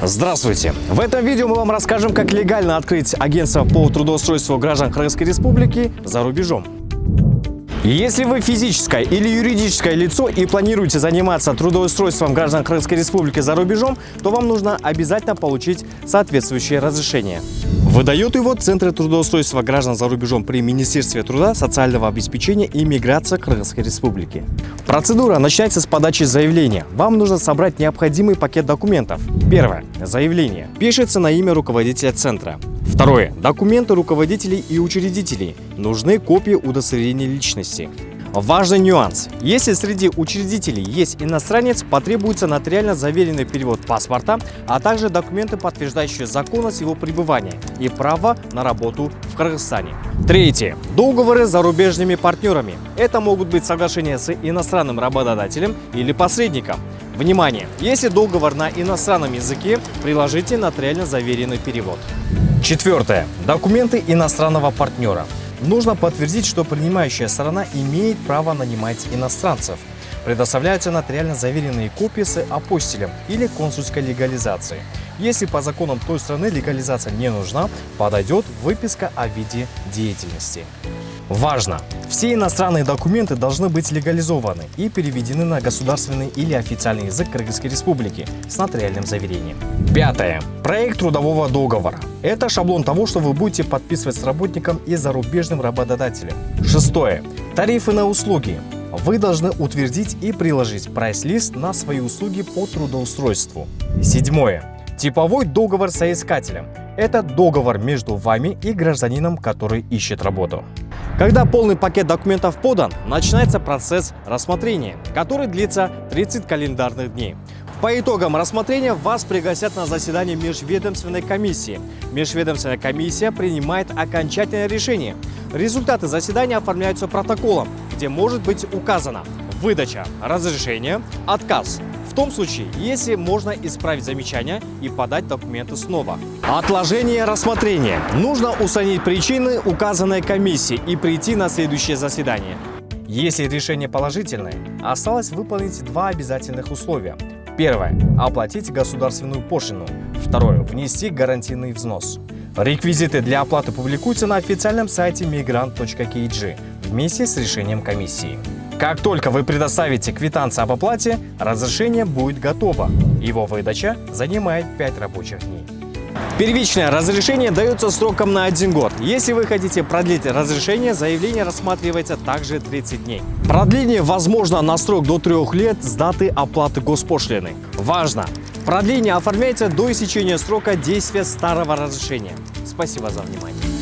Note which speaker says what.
Speaker 1: Здравствуйте! В этом видео мы вам расскажем, как легально открыть агентство по трудоустройству граждан Кыргызской Республики за рубежом. Если вы физическое или юридическое лицо и планируете заниматься трудоустройством граждан Кыргызской Республики за рубежом, то вам нужно обязательно получить соответствующее разрешение. Выдает его Центр трудоустройства граждан за рубежом при Министерстве труда, социального обеспечения и миграции Кыргызской Республики. Процедура начинается с подачи заявления. Вам нужно собрать необходимый пакет документов. Первое. Заявление. Пишется на имя руководителя центра. Второе. Документы руководителей и учредителей. Нужны копии удостоверения личности. Важный нюанс. Если среди учредителей есть иностранец, потребуется нотариально заверенный перевод паспорта, а также документы, подтверждающие законность его пребывания и право на работу в Кыргызстане. Третье. Договоры с зарубежными партнерами. Это могут быть соглашения с иностранным работодателем или посредником. Внимание! Если договор на иностранном языке, приложите нотариально заверенный перевод. Четвертое. Документы иностранного партнера. Нужно подтвердить, что принимающая сторона имеет право нанимать иностранцев. Предоставляются нотариально заверенные копии с апостилем или консульской легализацией. Если по законам той страны легализация не нужна, подойдет выписка о виде деятельности. Важно! Все иностранные документы должны быть легализованы и переведены на государственный или официальный язык Кыргызской Республики с нотариальным заверением. Пятое. Проект трудового договора. Это шаблон того, что вы будете подписывать с работником и зарубежным работодателем. Шестое. Тарифы на услуги. Вы должны утвердить и приложить прайс-лист на свои услуги по трудоустройству. Седьмое. Типовой договор с соискателем. Это договор между вами и гражданином, который ищет работу. Когда полный пакет документов подан, начинается процесс рассмотрения, который длится 30 календарных дней. По итогам рассмотрения вас пригласят на заседание межведомственной комиссии. Межведомственная комиссия принимает окончательное решение. Результаты заседания оформляются протоколом, где может быть указано выдача разрешения, отказ. В том случае, если можно исправить замечания и подать документы снова. Отложение рассмотрения. Нужно устранить причины указанной комиссии и прийти на следующее заседание. Если решение положительное, осталось выполнить два обязательных условия. Первое. Оплатить государственную пошлину. Второе. Внести гарантийный взнос. Реквизиты для оплаты публикуются на официальном сайте migrant.kg вместе с решением комиссии. Как только вы предоставите квитанцию об оплате, разрешение будет готово. Его выдача занимает 5 рабочих дней. Первичное разрешение дается сроком на 1 год. Если вы хотите продлить разрешение, заявление рассматривается также 30 дней. Продление возможно на срок до 3 лет с даты оплаты госпошлины. Важно! Продление оформляется до истечения срока действия старого разрешения. Спасибо за внимание.